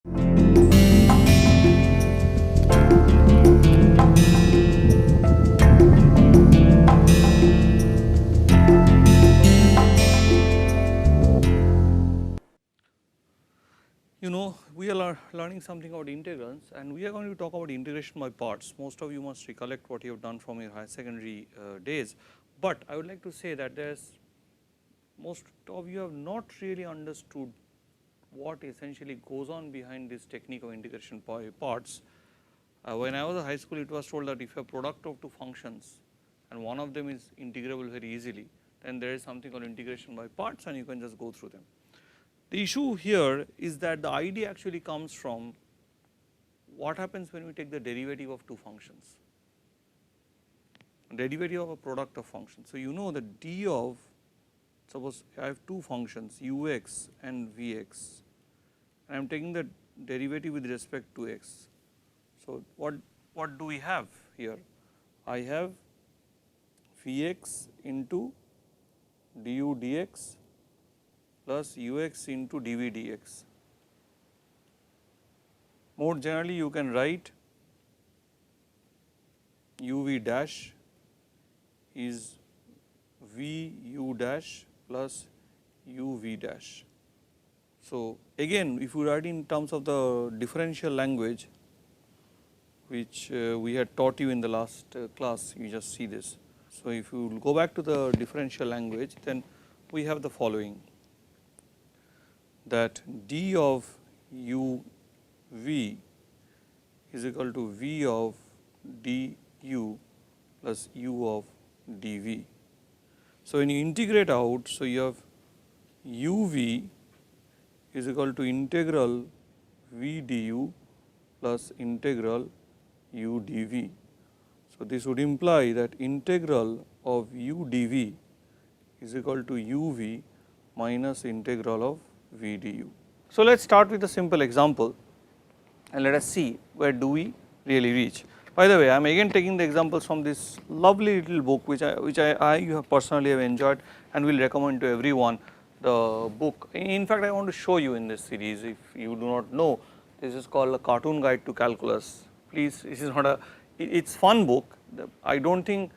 We are learning something about integrals, and we are going to talk about integration by parts. Most of you must recollect what you have done from your higher secondary days, but I would like to say that most of you have not really understood what essentially goes on behind this technique of integration by parts. When I was in high school, it was told that if a product of two functions and one of them is integrable very easily, then there is something called integration by parts and you can just go through them. The issue here is that the idea actually comes from what happens when we take the derivative of two functions, derivative of a product of functions. So, you know that d of, suppose I have two functions ux and vx, and I am taking the derivative with respect to x. So, what do we have here? I have vx into du dx plus ux into dv dx. More generally, you can write uv dash is vu dash plus uv dash. So, again if you write in terms of the differential language which we had taught you in the last class, you just see this. So, if you go back to the differential language, then we have the following, that d of u v is equal to v of du plus u of dv. So, when you integrate out, so you have uv is equal to integral v du plus integral u dv. So, this would imply that integral of u dv is equal to uv minus integral of v du. So, let us start with a simple example and let us see where do we really reach. By the way, I am again taking the examples from this lovely little book which I personally have enjoyed and will recommend to everyone. The book, in fact, I want to show you in this series, if you do not know, this is called A Cartoon Guide to Calculus. Please, this is not it is fun book. I do not think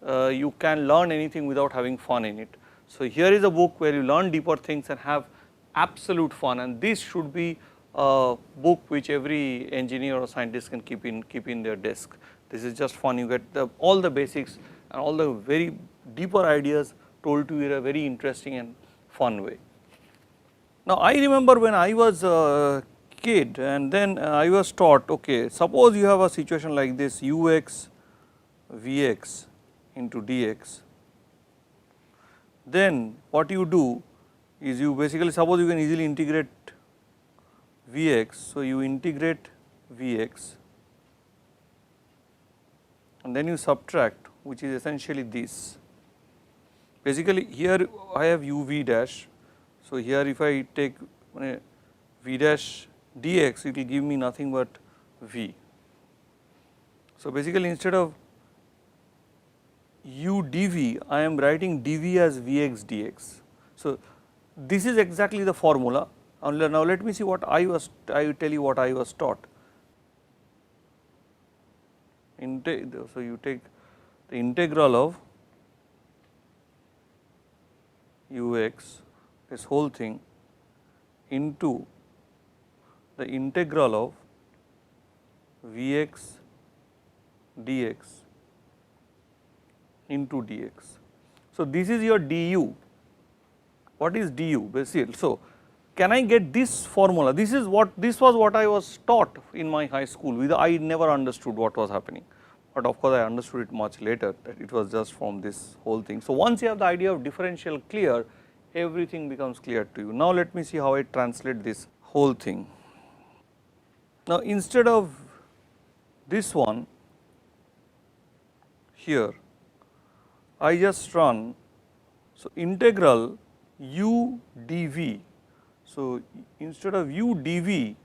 you can learn anything without having fun in it. So, here is a book where you learn deeper things and have absolute fun, and this should be a book which every engineer or scientist can keep in their desk. This is just fun, you get all the basics and all the very deeper ideas told to you in a very interesting and fun way. Now, I remember when I was a kid and then I was taught, okay, suppose you have a situation like this ux vx into dx, then what you do is you basically, suppose you can easily integrate vx. So, you integrate vx and then you subtract, which is essentially this. Basically, here I have uv dash. So, here if I take v dash dx, it will give me nothing but v. So, basically instead of u dv, I am writing dv as vx dx. So, this is exactly the formula. Now, let me see what I will tell you what I was taught. So, you take the integral of ux, this whole thing, into the integral of vx dx into dx. So, this is your du. What is du basically? So, can I get this formula? This was what I was taught in my high school. I never understood what was happening, but of course I understood it much later that it was just from this whole thing. So, once you have the idea of differential clear, everything becomes clear to you. Now, let me see how I translate this whole thing. Now, instead of this one here, I just run, so integral u dv. So, instead of u dv,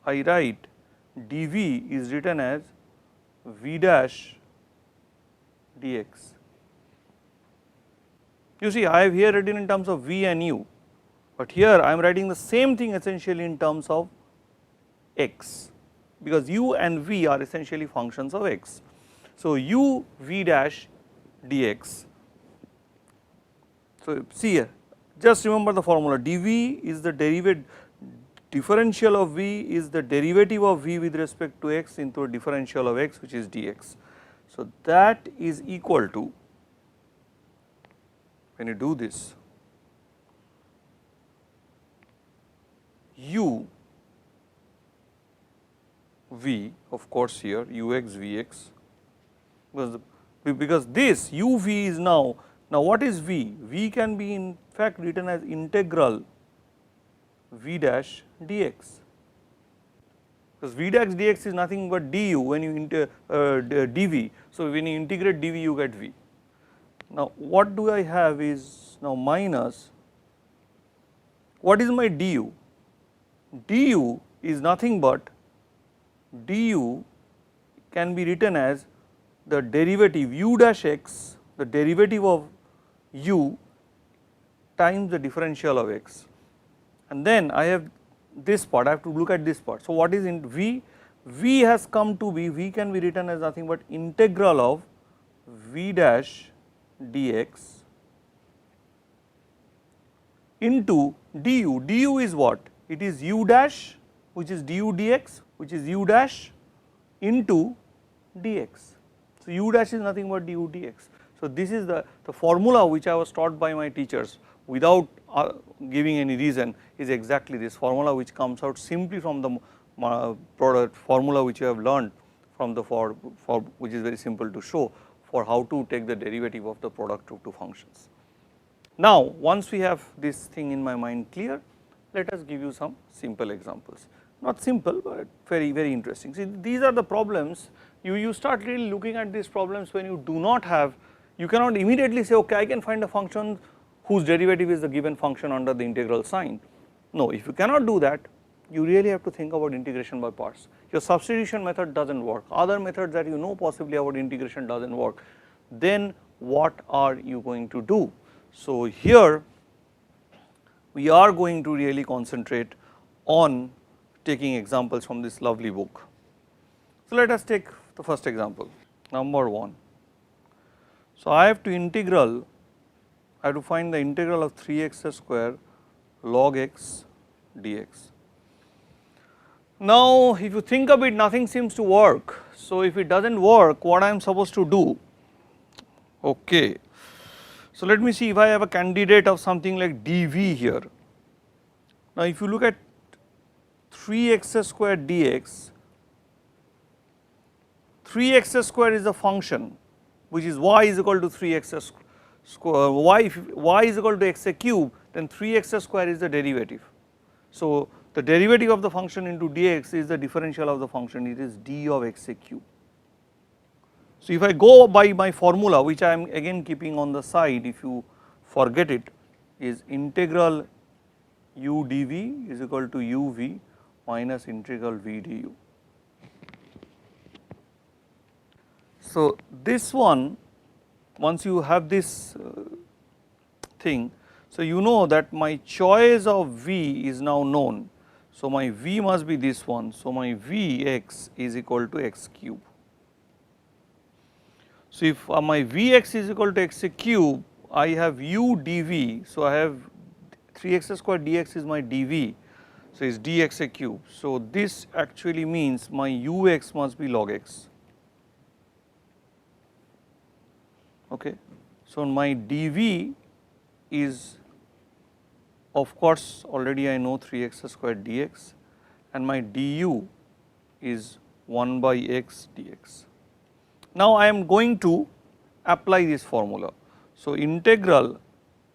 I write dv is written as v dash dx. You see, I have here written in terms of v and u, but here I am writing the same thing essentially in terms of x, because u and v are essentially functions of x. So, u v dash dx. So, see here, just remember the formula, dv is the differential of v is the derivative of v with respect to x into a differential of x, which is dx. So, that is equal to, when you do this, u v, of course here ux vx, because this u v is now what is v? V can be in fact written as integral v dash dx, because v dash dx is nothing but du when you dv. So, when you integrate dv you get v. Now, what do I have is now minus, what is my du? Du is nothing but, du can be written as the derivative u dash x, the derivative of u times the differential of x, and then I have this part, I have to look at this part. So, what is in v? V has come to be, v can be written as nothing but integral of v dash dx into du. Du is what? It is u dash, which is du dx, which is u dash into dx. So, u dash is nothing but du dx. So, this is the formula which I was taught by my teachers without giving any reason, is exactly this formula, which comes out simply from the product formula which you have learned from the which is very simple to show, for how to take the derivative of the product of two functions. Now, once we have this thing in my mind clear, let us give you some simple examples, not simple but very interesting. See, these are the problems, you start really looking at these problems when you do not have, you cannot immediately say, okay, I can find a function whose derivative is the given function under the integral sign. No, if you cannot do that, you really have to think about integration by parts. Your substitution method does not work, other methods that you know possibly about integration does not work, then what are you going to do? So, here we are going to really concentrate on taking examples from this lovely book. So, let us take the first example, number 1. So, I have to integral, I have to find the integral of 3x square log x dx. Now, if you think of it, nothing seems to work. So, if it does not work, what I am supposed to do? Okay. So, let me see if I have a candidate of something like dv here. Now, if you look at 3x square dx, 3x square is a function which is y is equal to 3x square, y is equal to x cube, then 3x square is the derivative. So, the derivative of the function into dx is the differential of the function, it is d of x cube. So, if I go by my formula, which I am again keeping on the side, if you forget it, is integral u dv is equal to uv minus integral v du. So, this one, once you have this thing, so you know that my choice of v is now known. So, my v must be this one. So, my vx is equal to x cube. So, if my vx is equal to x cube, I have u dv. So, I have 3x square dx is my dv. So, it is dx cube. So, this actually means my ux must be log x. Okay. So, my dv is, of course, already I know 3x square dx, and my du is 1 by x dx. Now, I am going to apply this formula. So, integral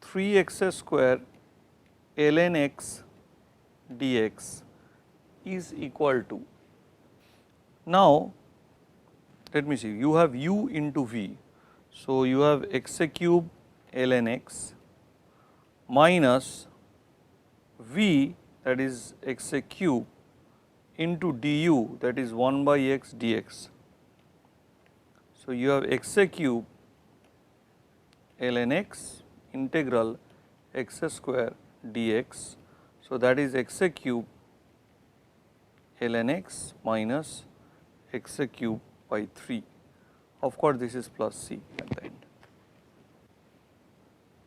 3x square ln x dx is equal to, now let me see, you have u into v. So, you have x cube ln x minus v, that is x cube, into du, that is 1 by x dx. So, you have x cube ln x integral x square dx. So, that is x cube ln x minus x cube by 3. Of course, this is plus c at the end.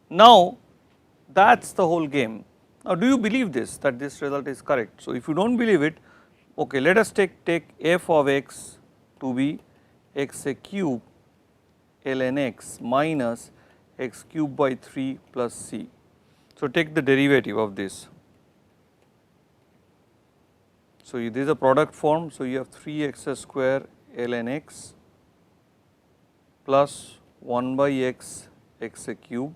Now, that is the whole game. Now, do you believe this, that this result is correct? So, if you do not believe it, okay, let us take f of x to be x cube ln x minus x cube by 3 plus c. So, take the derivative of this. So, this is a product form. So, you have 3 x square ln x plus 1 by x cube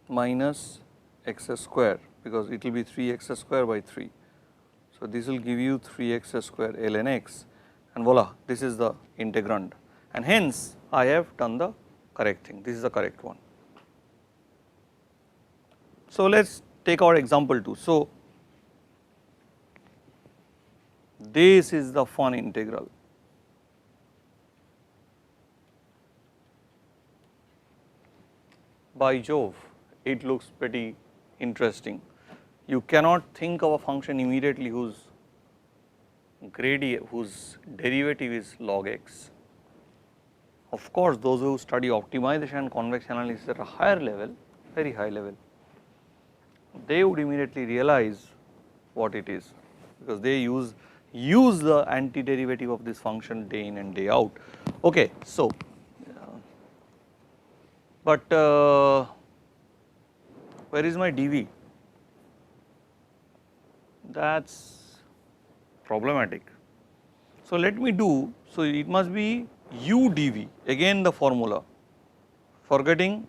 minus x square, because it will be 3 x square by 3. So, this will give you 3 x square ln x, and voila, this is the integrand, and hence I have done the correct thing. This is the correct one. So, let us take our example 2. So, this is the fun integral. By Jove, it looks pretty interesting. You cannot think of a function immediately whose derivative is log x. Of course, those who study optimization and convex analysis at a higher level, very high level, they would immediately realize what it is, because they use the antiderivative of this function day in and day out. Okay, so, but where is my dv? That is problematic. So, let me do, so it must be u dv, again the formula, forgetting,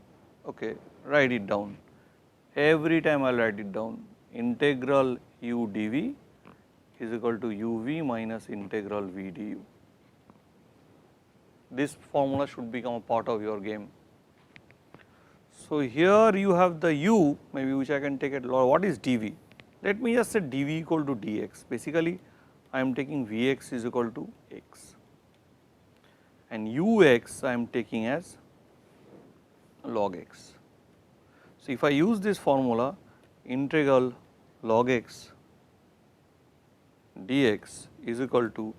okay, write it down. Every time I will write it down, integral u dv is equal to uv minus integral v du. This formula should become a part of your game. So, here you have the u, maybe which I can take at log. What is dv? Let me just say dv equal to dx. Basically, I am taking vx is equal to x, and ux I am taking as log x. So, if I use this formula, integral log x dx is equal to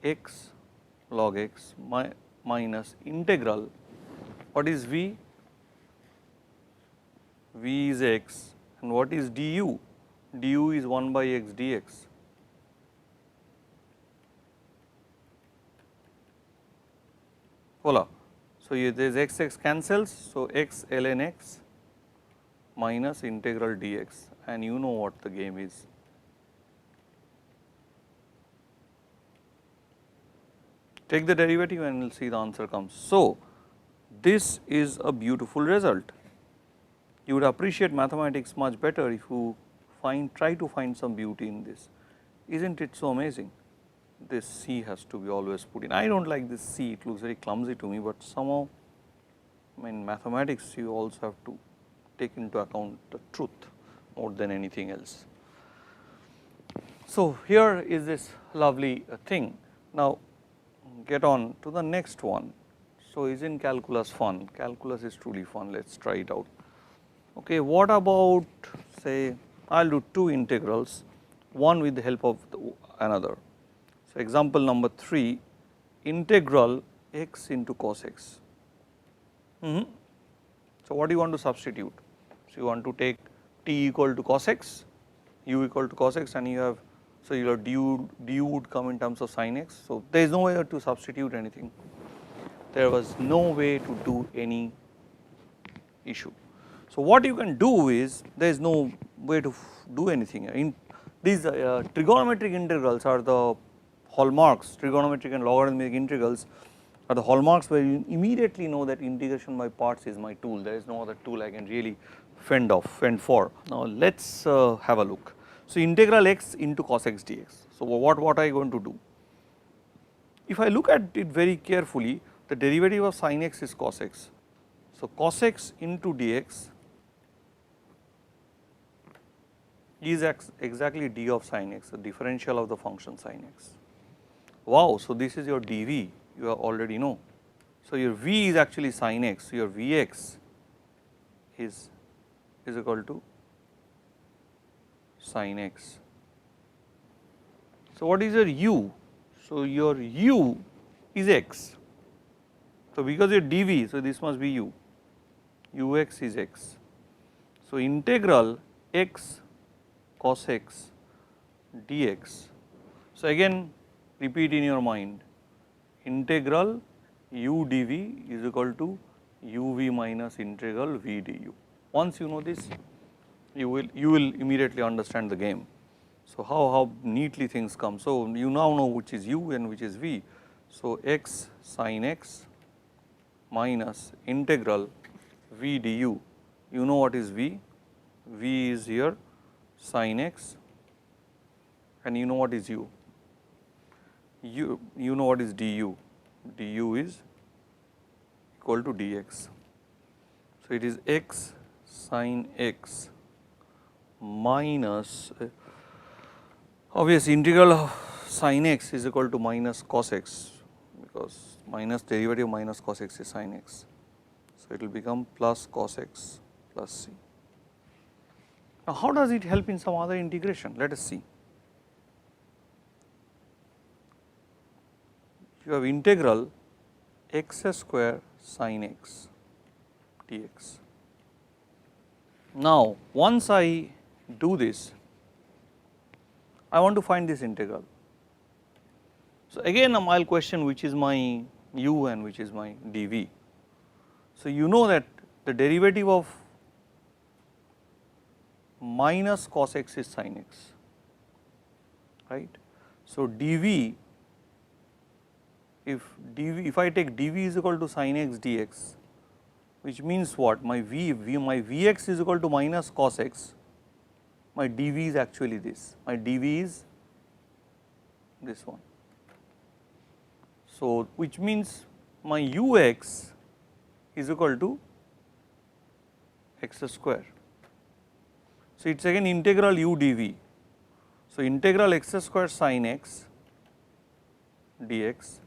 x log x minus integral, what is v? V is x, and what is du? Du is 1 by x dx. Voila. So, there is x cancels, so x ln x minus integral dx, and you know what the game is. Take the derivative and you will see the answer comes. So, this is a beautiful result. You would appreciate mathematics much better if you try to find some beauty in this. Isn't it so amazing? This c has to be always put in. I do not like this c, it looks very clumsy to me, but somehow in mathematics you also have to take into account the truth more than anything else. So, here is this lovely thing. Now, get on to the next one. So, isn't calculus fun? Calculus is truly fun, let us try it out. Okay, what about, say, I will do two integrals, one with the help of another. So, example number 3, integral x into cos x. So, what do you want to substitute? So, you want to take t equal to cos x, u equal to cos x, and you have, so your du would come in terms of sin x. So, there is no way to substitute anything, there was no way to do any issue. So, what you can do is, there is no way to do anything. In these trigonometric integrals are the hallmarks, trigonometric and logarithmic integrals are the hallmarks where you immediately know that integration by parts is my tool. There is no other tool I can really fend for. Now, let us have a look. So, integral x into cos x dx. So, what are you going to do? If I look at it very carefully, the derivative of sin x is cos x. So, cos x into dx is exactly d of sin x, the differential of the function sin x. Wow, so this is your dv, you already know. So, your v is actually sin x, so your vx is equal to sin x. So, what is your u? So, your u is x. So, because you are dv, so this must be u, ux is x. So, integral x cos x dx. So, again repeat in your mind, integral u dv is equal to uv minus integral v du. Once you know this, you will immediately understand the game. So, how neatly things come. So, you now know which is u and which is v. So, x sin x minus integral v du. You know what is v? V is here sin x, and you know what is u? You know what is du? Du is equal to dx. So, it is x sin x minus obviously integral of sin x is equal to minus cos x, because minus derivative minus cos x is sin x. So, it will become plus cos x plus c. Now, how does it help in some other integration? Let us see. You have integral x square sin x dx. Now, once I do this, I want to find this integral. So, again I will question which is my u and which is my dv. So, you know that the derivative of minus cos x is sin x, right. So, dv, if I take dv is equal to sin x dx, which means what, my vx is equal to minus cos x, my dv is actually this, my dv is this one. So, which means my ux is equal to x square. So, it is again integral u dv. So, integral x square sin x dx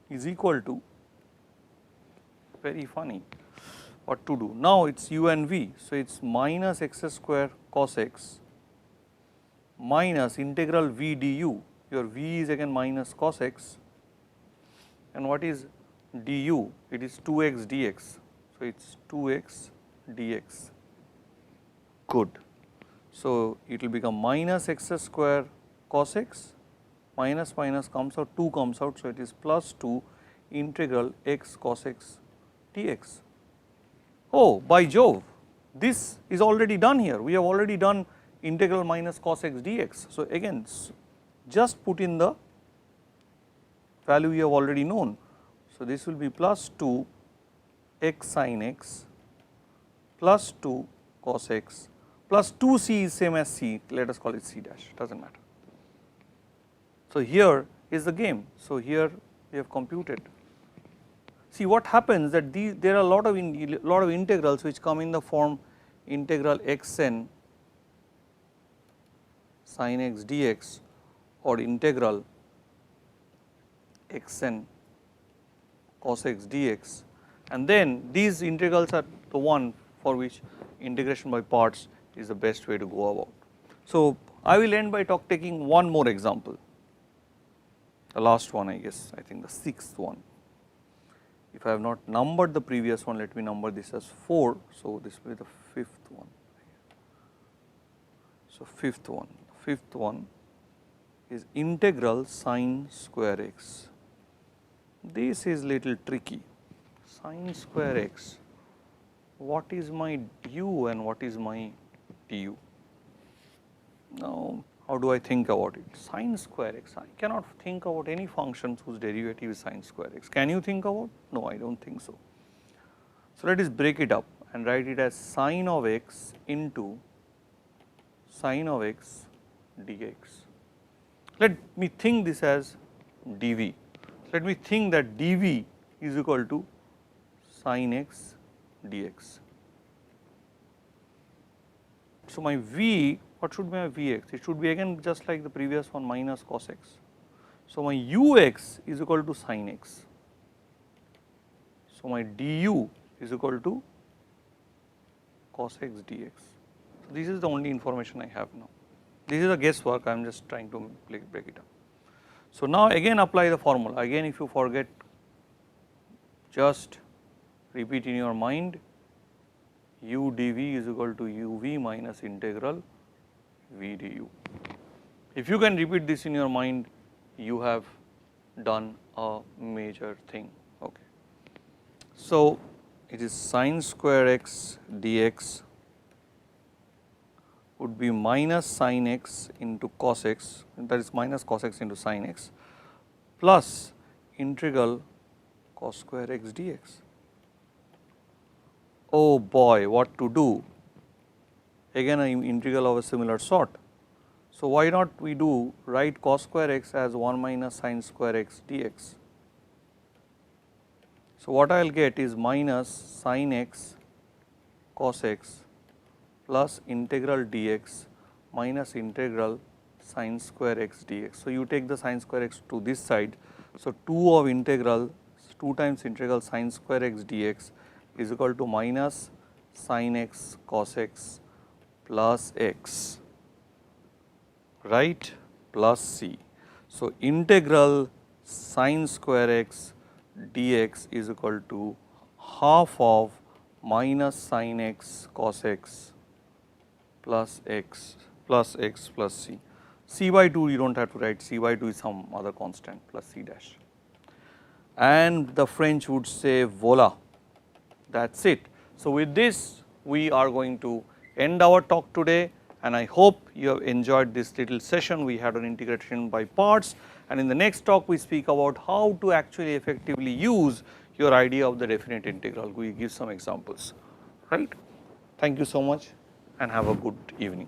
is equal to, very funny what to do. Now, it is u and v. So, it is minus x square cos x minus integral v du. Your v is again minus cos x, and what is du? It is 2x dx. So, it is 2x dx. Good. So, it will become minus x square cos x, minus minus comes out, 2 comes out. So, it is plus 2 integral x cos x dx. Oh, by Jove, this is already done here. We have already done integral minus cos x dx. So, again just put in the value we have already known. So, this will be plus 2 x sin x plus 2 cos x plus 2 c is same as c, let us call it c dash, does not matter. So, here is the game. So, here we have computed. See what happens that there are a lot of integrals which come in the form integral xn sin x dx or integral xn cos x dx, and then these integrals are the one for which integration by parts is the best way to go about. So, I will end by taking one more example, the last one, I guess, I think the 6th one. If I have not numbered the previous one, let me number this as 4. So, this will be the 5th one. So, 5th one is integral sine square x. This is little tricky. Sine square x, what is my u and what is my du? Now, how do I think about it? Sine square x, I cannot think about any functions whose derivative is sine square x. Can you think about? No, I do not think so. So, let us break it up and write it as sine of x into sine of x dx. Let me think this as dv. Let me think that dv is equal to sine x dx. So, my v, what should be my vx? It should be again just like the previous one, minus cos x. So, my ux is equal to sine x. So, my du is equal to cos x dx. This is the only information I have now. This is a guesswork, I am just trying to break it up. So now again apply the formula, again if you forget, just repeat in your mind, u dv is equal to uv minus integral v du. If you can repeat this in your mind, you have done a major thing. Okay. So it is sin square x dx would be minus sin x into cos x, that is minus cos x into sin x, plus integral cos square x dx. Oh boy, what to do? Again an integral of a similar sort. So why not we do write cos square x as 1 minus sin square x dx. So what I will get is minus sin x cos x plus integral dx minus integral sin square x dx. So you take the sin square x to this side. So 2 of integral 2 times integral sin square x dx is equal to minus sin x cos x plus x, right, plus c. So integral sin square x dx is equal to half of minus sin x cos x plus x plus c. C by 2 you do not have to write, c by 2 is some other constant plus c dash. And the French would say voila, that is it. So with this we are going to end our talk today, and I hope you have enjoyed this little session we had on integration by parts, and in the next talk we speak about how to actually effectively use your idea of the definite integral. We give some examples, right. Thank you so much and have a good evening.